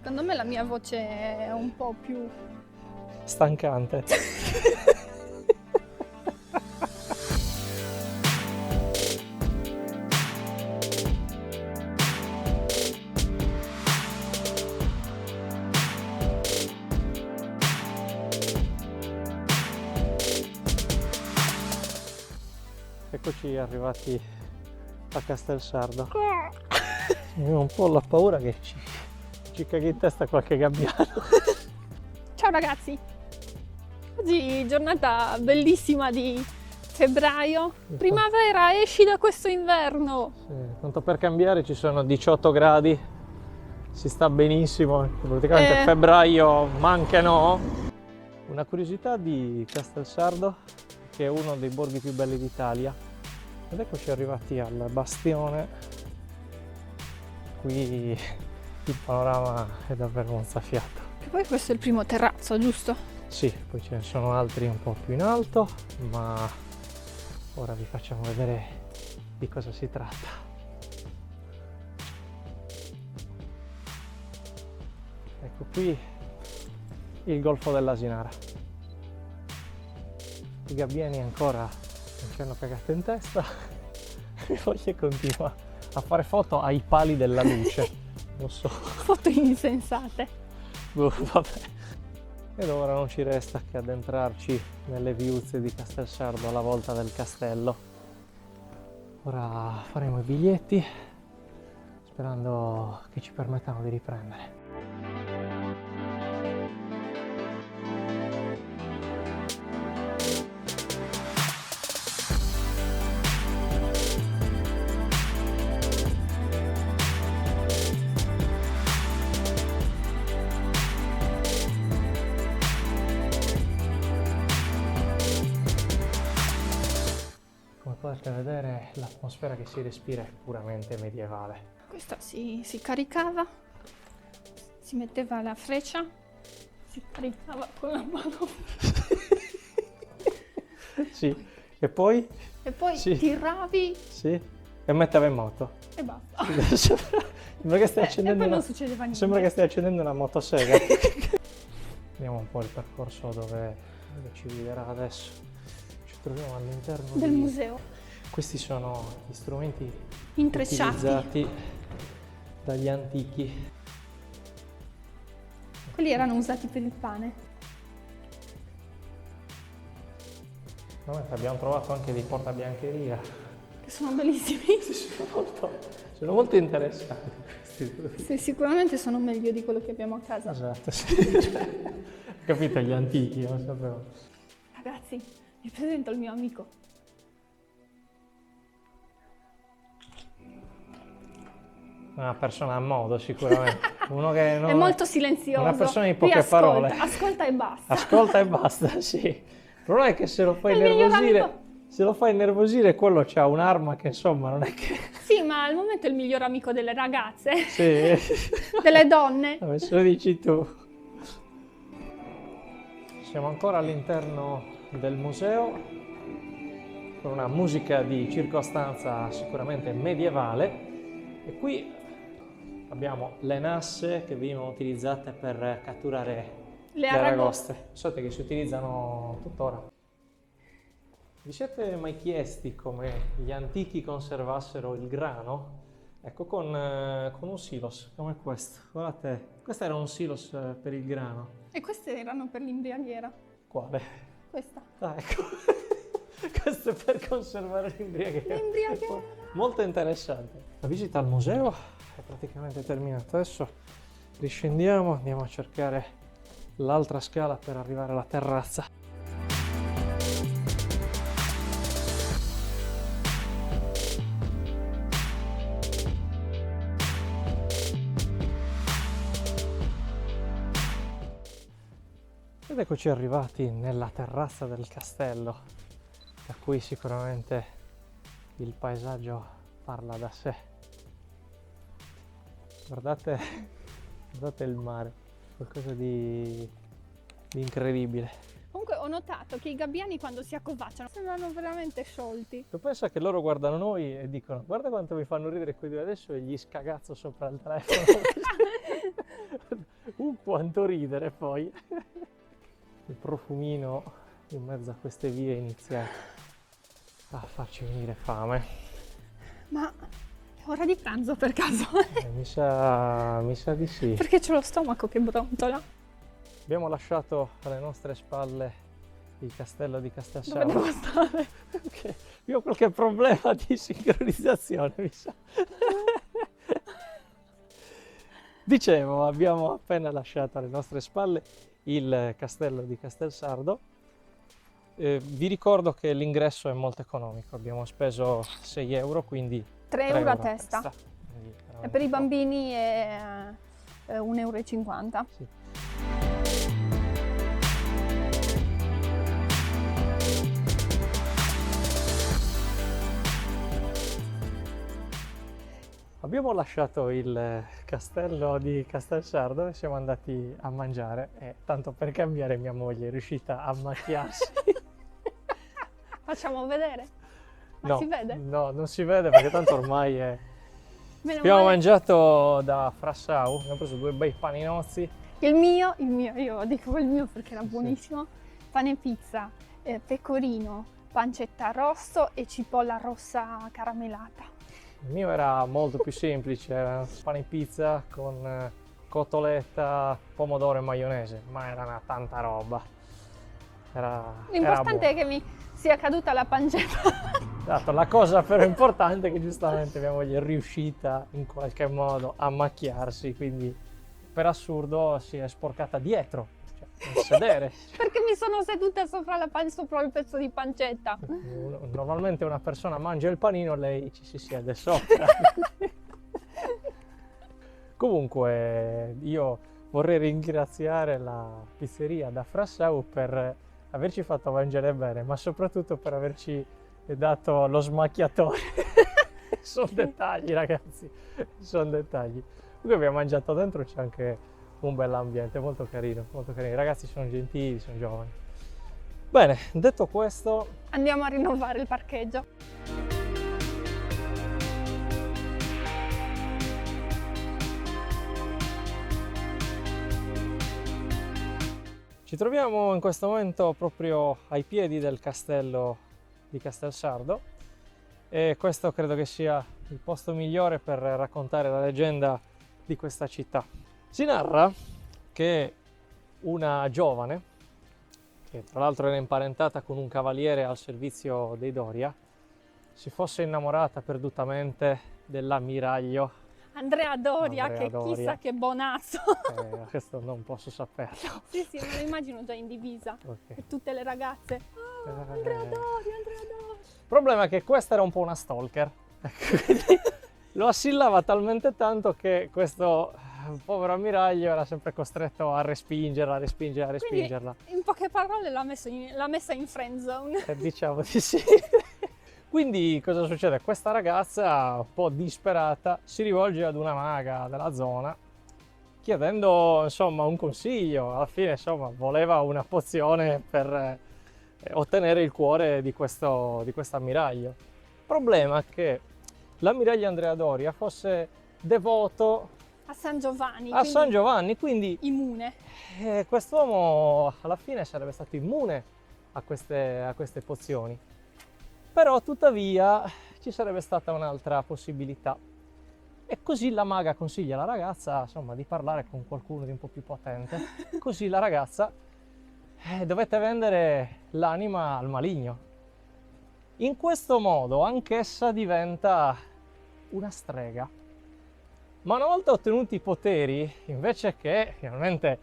Secondo me la mia voce è un po' più... stancante. Eccoci arrivati a Castelsardo. Ho un po' la paura che ci caghi in testa qualche gabbiano. Ciao ragazzi! Oggi giornata bellissima di febbraio. Primavera, esci da questo inverno! Sì, tanto per cambiare ci sono 18 gradi, si sta benissimo, praticamente febbraio manca no. Una curiosità di Castelsardo, che è uno dei borghi più belli d'Italia. Ed eccoci arrivati al bastione. Qui il panorama è davvero mozzafiato. E poi questo è il primo terrazzo, giusto? Sì, poi ce ne sono altri un po' più in alto, ma ora vi facciamo vedere di cosa si tratta. Ecco qui il golfo dell'Asinara. I gabbiani ancora non ci hanno cagato in testa e poi continua a fare foto ai pali della luce. Lo so. Foto insensate. Vabbè. Ed ora non ci resta che addentrarci nelle viuzze di Castelsardo alla volta del castello. Ora faremo i biglietti sperando che ci permettano di riprendere. Come potete vedere, l'atmosfera che si respira è puramente medievale. Questa si caricava, si metteva la freccia, si caricava con la mano Sì, e poi? e poi Sì. tiravi Sì, e metteva in moto. e basta. Sembra che stai E accendendo poi non una... succedeva niente. Sembra che stai accendendo una motosega. Vediamo un po' il percorso dove ci guiderà adesso. Ci troviamo all'interno Del museo. Questi sono gli strumenti Intrecciati. utilizzati dagli antichi. Quelli erano usati per il pane. Abbiamo trovato anche dei portabiancheria. Che sono bellissimi. Sono molto interessanti questi. Sì, sicuramente sono meglio di quello che abbiamo a casa. Esatto, sì. Capito, gli antichi, non sapevo. Ragazzi, vi presento il mio amico. Una persona a modo sicuramente. Uno che non... È molto silenzioso. Una persona di Lui poche ascolta, parole. Ascolta e basta. Ascolta e basta, sì. Il problema è che se lo fai È il miglior innervosire, amico. se lo fai innervosire, quello c'ha un'arma che insomma non è che... Sì, ma al momento è il miglior amico delle ragazze, Sì. delle donne. Adesso lo dici tu. Siamo ancora all'interno del museo con una musica di circostanza sicuramente medievale e qui abbiamo le nasse che venivano utilizzate per catturare le aragoste. Sapete che si utilizzano tuttora. Vi siete mai chiesti come gli antichi conservassero il grano? Ecco, con un silos come questo. Guardate, questo era un silos per il grano. E queste erano per l'imbriaghiera. Quale? Questa. Ah, ecco. Questo è per conservare l'imbriaghiera. L'imbriaghiera. Molto interessante. La visita al museo è praticamente terminata. Adesso riscendiamo, andiamo a cercare l'altra scala per arrivare alla terrazza. Ed eccoci arrivati nella terrazza del castello, da cui sicuramente il paesaggio parla da sé. Guardate il mare, qualcosa di incredibile. Comunque ho notato che i gabbiani quando si accovacciano sembrano veramente sciolti. Tu pensa che loro guardano noi e dicono guarda quanto mi fanno ridere quei due adesso e gli scagazzo sopra il telefono. Quanto ridere poi. Il profumino in mezzo a queste vie inizia a farci venire fame. Ma è ora di pranzo per caso? Mi sa di sì. Perché c'ho lo stomaco che brontola. Abbiamo lasciato alle nostre spalle il castello di Dove Castelsardo. devo stare? Ok, io ho qualche problema di sincronizzazione, mi sa. Dicevo, abbiamo appena lasciato alle nostre spalle il castello di Castelsardo. Vi ricordo che l'ingresso è molto economico, abbiamo speso 6 euro, quindi 3 euro a testa. Quindi E veramente per i poco. bambini è 1,50 euro. Sì. Abbiamo lasciato il castello di Castelsardo e siamo andati a mangiare e tanto per cambiare mia moglie è riuscita a macchiarsi. Facciamo vedere. Ma No, si vede? no, non si vede perché tanto ormai è... Meno Abbiamo male. mangiato da Frassau, abbiamo preso 2 bei paninozzi. Il mio, io dico il mio perché era Sì. buonissimo. Pane pizza, pecorino, pancetta rosso e cipolla rossa caramellata. Il mio era molto più semplice, era pane pizza con cotoletta, pomodoro e maionese, ma era una tanta roba. Era L'importante è buono. che mi sia caduta la pancetta. Esatto, la cosa però importante è che giustamente mia moglie è riuscita in qualche modo a macchiarsi, quindi per assurdo si è sporcata dietro, cioè nel sedere. Perché mi sono seduta sopra il pezzo di pancetta. Normalmente una persona mangia il panino, lei ci si siede sopra. Comunque io vorrei ringraziare la pizzeria da Frassau per averci fatto mangiare bene, ma soprattutto per averci dato lo smacchiatore. Sono dettagli, ragazzi, sono dettagli. Comunque abbiamo mangiato dentro, c'è anche un bell'ambiente, molto carino, molto carino. I ragazzi sono gentili, sono giovani. Bene, detto questo, Andiamo a rinnovare il parcheggio. ci troviamo in questo momento proprio ai piedi del castello di Castelsardo e questo credo che sia il posto migliore per raccontare la leggenda di questa città. Si narra che una giovane, che tra l'altro era imparentata con un cavaliere al servizio dei Doria, si fosse innamorata perdutamente dell'ammiraglio. Andrea Doria, Andrea che Doria. chissà che bonazzo. Questo non posso saperlo. Sì, me lo immagino già in divisa. Ok. E tutte le ragazze. Oh, Andrea Doria, Andrea Doria. Il problema è che questa era un po' una stalker, quindi lo assillava talmente tanto che questo povero ammiraglio era sempre costretto a respingerla, respingerla. In poche parole l'ha messa in friend zone. Diciamo di sì. Quindi cosa succede? Questa ragazza, un po' disperata, si rivolge ad una maga della zona chiedendo insomma un consiglio. Alla fine insomma voleva una pozione per ottenere il cuore di questo ammiraglio. Il problema è che l'ammiraglio Andrea Doria fosse devoto A San Giovanni. a San Giovanni, quindi Immune. quest'uomo alla fine sarebbe stato immune a queste pozioni. Però tuttavia ci sarebbe stata un'altra possibilità e così la maga consiglia alla ragazza insomma di parlare con qualcuno di un po' più potente, così la ragazza dovette vendere l'anima al maligno. In questo modo anch'essa diventa una strega, ma una volta ottenuti i poteri, invece che finalmente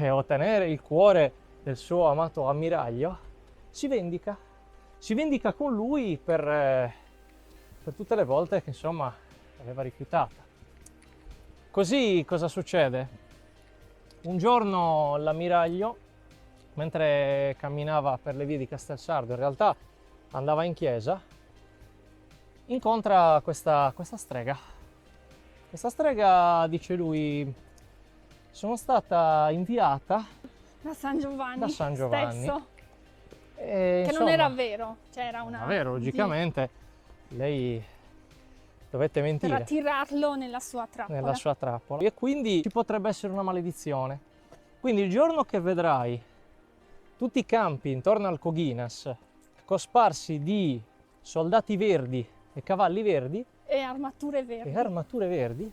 ottenere il cuore del suo amato ammiraglio, si vendica con lui per tutte le volte che insomma aveva rifiutata. Così cosa succede? Un giorno l'ammiraglio, mentre camminava per le vie di Castelsardo, in realtà andava in chiesa, incontra questa strega. Questa strega, dice lui, sono stata inviata Da San Giovanni. da San Giovanni. Stesso. E, Che non insomma, era vero. Cioè era una... vero, logicamente lei dovete Per mentire attirarlo nella sua trappola. nella sua trappola. E quindi ci potrebbe essere una maledizione. Quindi il giorno che vedrai tutti i campi intorno al Coghinas cosparsi di soldati verdi e cavalli verdi E armature verdi. e armature verdi,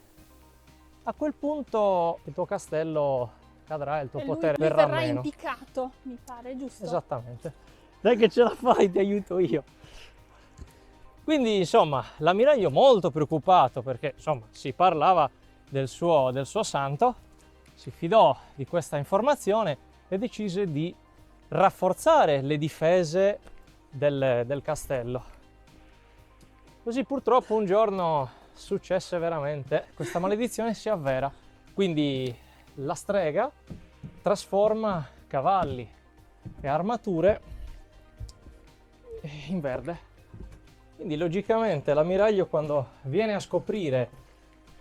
a quel punto il tuo castello cadrà e il tuo E potere lui verrà verrà meno. impiccato, mi pare, giusto? Esattamente. Dai che ce la fai, ti aiuto io. Quindi insomma l'ammiraglio molto preoccupato perché insomma si parlava del suo santo, si fidò di questa informazione e decise di rafforzare le difese del castello. Così purtroppo un giorno successe veramente, questa maledizione si avvera, quindi la strega trasforma cavalli e armature in verde. Quindi logicamente l'ammiraglio quando viene a scoprire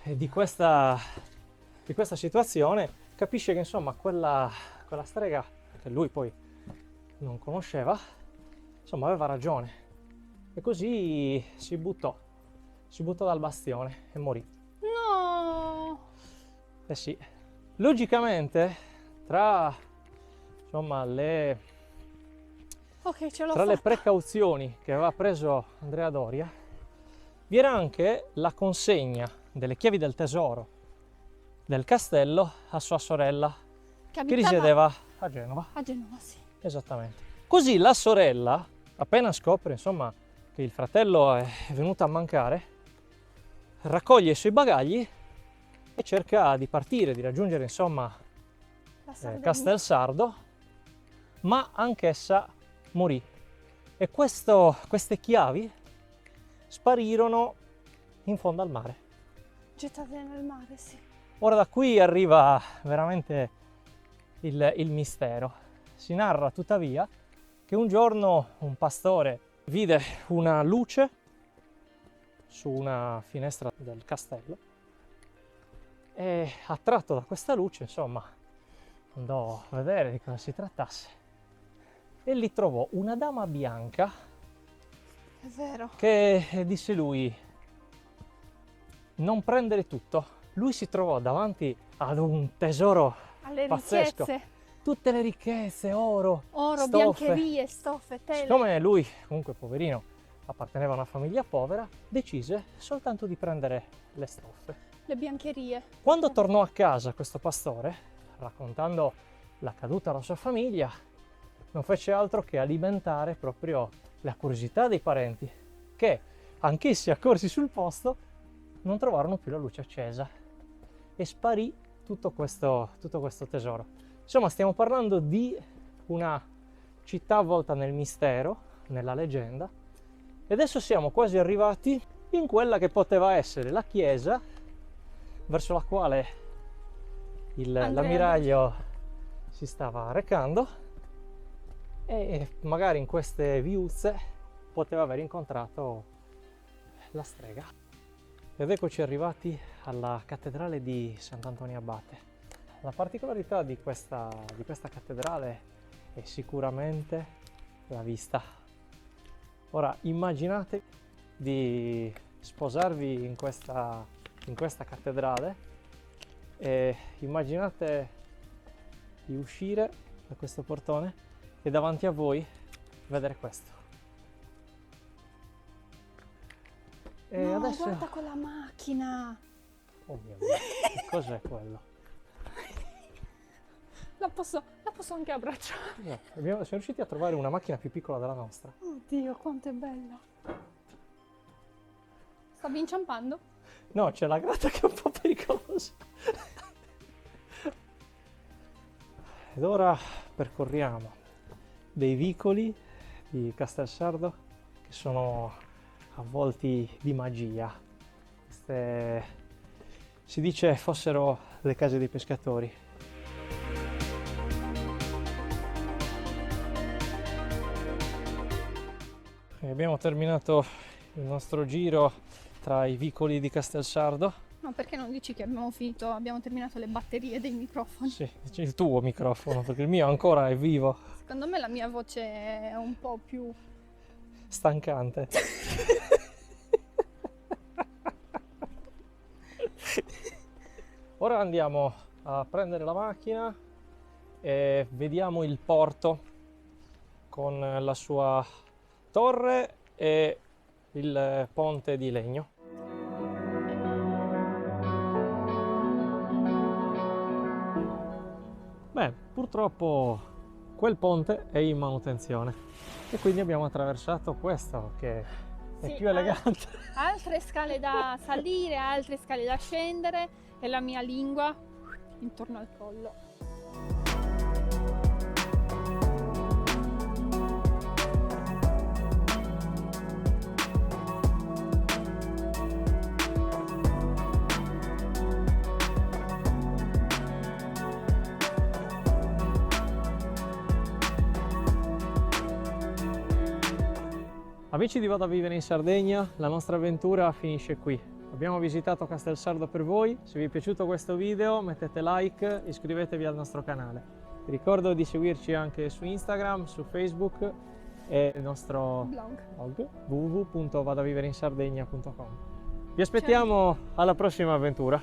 di questa situazione capisce che insomma quella strega che lui poi non conosceva insomma aveva ragione e così si buttò dal bastione e morì. No! Eh sì, logicamente tra insomma Ok, ce l'ho tra le fatta. precauzioni che aveva preso Andrea Doria vi era anche la consegna delle chiavi del tesoro del castello a sua sorella Che che abitava risiedeva a Genova. a Genova, sì. Esattamente. Così la sorella, appena scopre insomma che il fratello è venuto a mancare, raccoglie i suoi bagagli e cerca di partire, di raggiungere insomma La Sardegna. Castelsardo, ma anch'essa morì. E queste chiavi sparirono in fondo al mare. Gettate nel mare, sì. Ora da qui arriva veramente il mistero. Si narra tuttavia che un giorno un pastore vide una luce su una finestra del castello e attratto da questa luce, insomma, andò a vedere di cosa si trattasse e lì trovò una dama bianca È vero. che disse lui: non prendere tutto. Lui si trovò davanti ad un tesoro Alle pazzesco. ricchezze. Tutte le ricchezze, oro, Oro, stoffe. biancherie, stoffe, tele. Siccome lui, comunque poverino, apparteneva a una famiglia povera, decise soltanto di prendere le stoffe. Le biancherie. Quando tornò a casa questo pastore, raccontando l'accaduto alla sua famiglia, non fece altro che alimentare proprio la curiosità dei parenti, che anch'essi accorsi sul posto non trovarono più la luce accesa e sparì tutto questo tesoro. Insomma, stiamo parlando di una città avvolta nel mistero, nella leggenda, e adesso siamo quasi arrivati in quella che poteva essere la chiesa verso la quale l'ammiraglio si stava recando, e magari in queste viuzze poteva aver incontrato la strega. Ed eccoci arrivati alla cattedrale di Sant'Antonio Abate. La particolarità di questa cattedrale è sicuramente la vista. Ora immaginate di sposarvi in questa cattedrale e immaginate di uscire da questo portone e davanti a voi vedere questo. E No, adesso... guarda quella macchina. Oh mio Dio, che cos'è quello? La posso anche abbracciare. No, siamo riusciti a trovare una macchina più piccola della nostra. Oddio, quanto è bella. Stavi inciampando? No, c'è la grata che è un po' pericolosa. Ed ora percorriamo dei vicoli di Castelsardo che sono avvolti di magia. Queste si dice fossero le case dei pescatori. E abbiamo terminato il nostro giro tra i vicoli di Castelsardo. No, perché non dici che abbiamo terminato le batterie dei microfoni? Sì, c'è il tuo microfono, perché il mio ancora è vivo. Secondo me la mia voce è un po' più... Stancante. Ora andiamo a prendere la macchina e vediamo il porto con la sua torre e il ponte di legno. Beh, purtroppo quel ponte è in manutenzione e quindi abbiamo attraversato questo che è Sì, più elegante. Altre scale da salire, altre scale da scendere e la mia lingua intorno al collo. Amici di Vado a Vivere in Sardegna, la nostra avventura finisce qui. Abbiamo visitato Castelsardo per voi. Se vi è piaciuto questo video mettete like, iscrivetevi al nostro canale. Vi ricordo di seguirci anche su Instagram, su Facebook e il nostro blog www.vadaviverinsardegna.com. Vi aspettiamo alla prossima avventura.